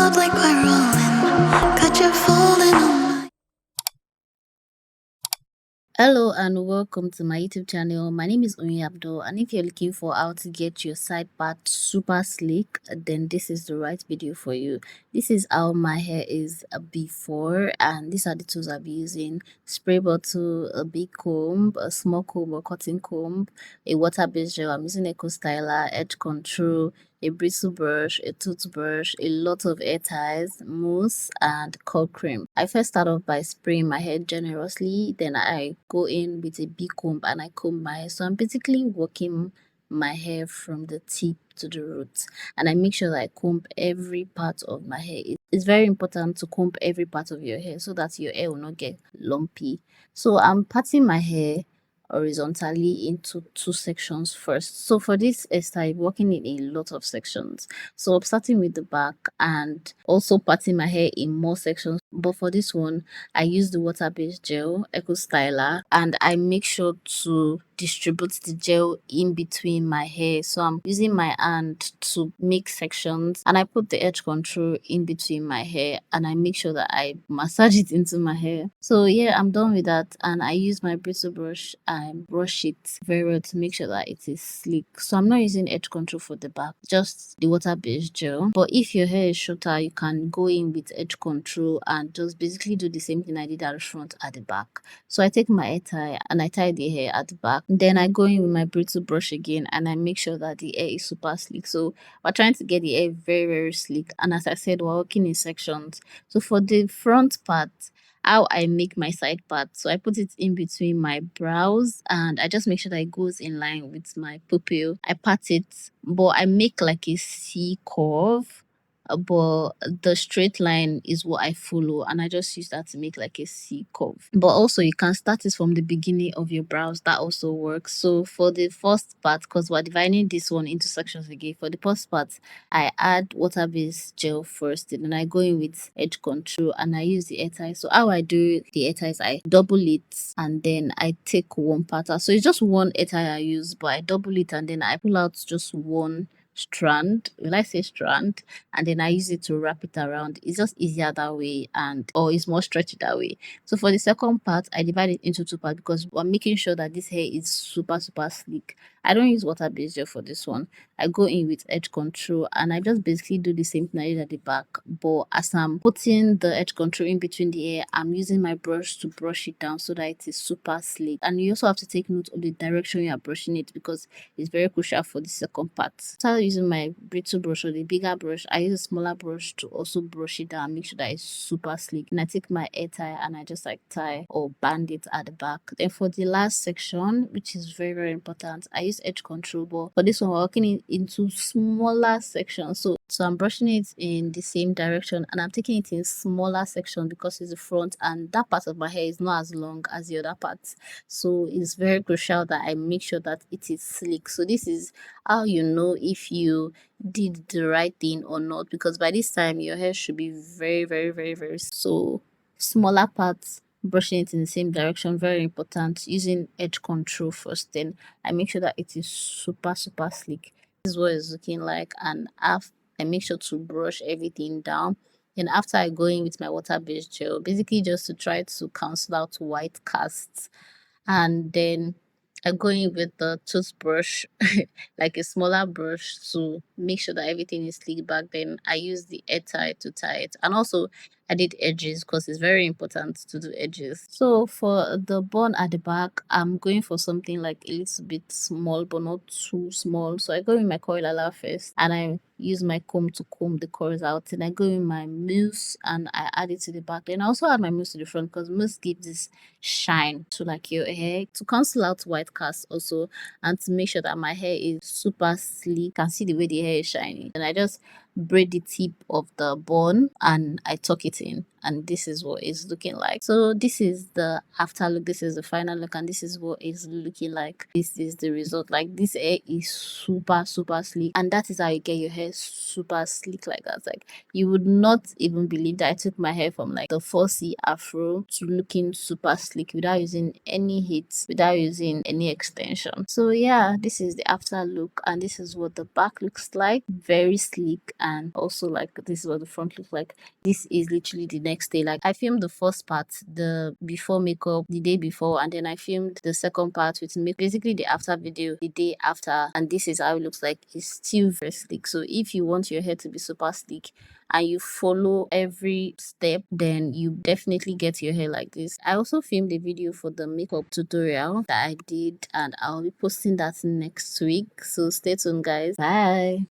up like we're rolling. Got you falling on my. Hello and welcome to my YouTube channel. My name is Onyi Abdul, and if you're looking for how to get your side part super sleek, then this is the right video for you. This is how my hair is before, and these are the tools I'll be using: spray bottle, a big comb, a small comb or cotton comb, a water-based gel. I'm using Eco Styler, edge control, a bristle brush, a toothbrush, a lot of hair ties, mousse, and cold cream. I first start off by spraying my hair generously, then I go in with a big comb and I comb my hair. So I'm basically working my hair from the tip to the roots, and I make sure that I comb every part of my hair. It's very important to comb every part of your hair so that your hair will not get lumpy. So I'm parting my hair horizontally into two sections first. So for this hairstyle, I'm working in a lot of sections. So I'm starting with the back and also parting my hair in more sections. But for this one, I use the water-based gel, Eco Styler, and I make sure to distribute the gel in between my hair. So I'm using my hand to make sections, and I put the edge control in between my hair, and I make sure that I massage it into my hair. So yeah, I'm done with that, and I use my bristle brush and brush it very well to make sure that it is sleek. So I'm not using edge control for the back, just the water-based gel. But if your hair is shorter, you can go in with edge control and just basically do the same thing I did at the front at the back. So I take my hair tie and I tie the hair at the back. Then I go in with my bristle brush again and I make sure that the hair is super sleek. So we're trying to get the hair very, very sleek. And as I said, we're working in sections. So for the front part, how I make my side part. So I put it in between my brows and I just make sure that it goes in line with my pupil. I pat it, but I make like a C curve, but the straight line is what I follow, and I just use that to make like a C curve. But also you can start it from the beginning of your brows, that also works. So for the first part, because we're dividing this one into sections again, for the first part I add water-based gel first, and then I go in with edge control and I use the hair tie. So how I do the hair ties, I double it and then I take one part out. So it's just one hair tie I use, but I double it and then I pull out just one strand. Will I say strand? And then I use it to wrap it around. It's just easier that way, and or it's more stretchy that way. So for the second part, I divide it into two parts because we're making sure that this hair is super sleek. I don't use water-based gel for this one. I go in with edge control and I just basically do the same thing I did at the back. But as I'm putting the edge control in between the hair, I'm using my brush to brush it down so that it is super sleek. And you also have to take note of the direction you are brushing it because it's very crucial for the second part. Start using my brittle brush or the bigger brush. I use a smaller brush to also brush it down and make sure that it's super sleek. And I take my hair tie and I just like tie or band it at the back. Then for the last section, which is very important, I use edge control, but for this one we're working into smaller sections. So I'm brushing it in the same direction and I'm taking it in smaller sections because it's the front and that part of my hair is not as long as the other parts. So it's very crucial that I make sure that it is sleek. So this is how you know if you did the right thing or not, because by this time your hair should be very so smaller parts, brushing it in the same direction, very important. Using edge control first, then I make sure that it is super sleek. This is what it's looking like, and after I make sure to brush everything down. Then after I go in with my water-based gel, basically just to try to cancel out white casts, and then I go in with the toothbrush, like a smaller brush, to make sure that everything is sleek back. Then I use the hair tie to tie it, and also I did edges because it's very important to do edges. So for the bun at the back, I'm going for something like a little bit small, but not too small. So I go in my coil ala first, and I use my comb to comb the curls out. And I go in my mousse and I add it to the back. Then I also add my mousse to the front because mousse gives this shine to like your hair to cancel out white cast also, and to make sure that my hair is super sleek. You can see the way the hair is shining. And I just braid the tip of the bun and I tuck it in. and this is what it's looking like. So this is the after look, this is the final look, and this is what it's looking like. This is the result. Like, this hair is super sleek, and that is how you get your hair super sleek like that. Like, you would not even believe that I took my hair from like the 4C afro to looking super sleek without using any heat, without using any extension. So yeah, this is the after look, and this is what the back looks like. Very sleek, and also like this is what the front looks like. This is literally the next day. Like, I filmed the first part, the before makeup, the day before, and then I filmed the second part with make basically the after video the day after, and this is how it looks like. It's still very sleek. So if you want your hair to be super sleek and you follow every step, then you definitely get your hair like this. I also filmed a video for the makeup tutorial that I did, and I'll be posting that next week. So stay tuned, guys. Bye.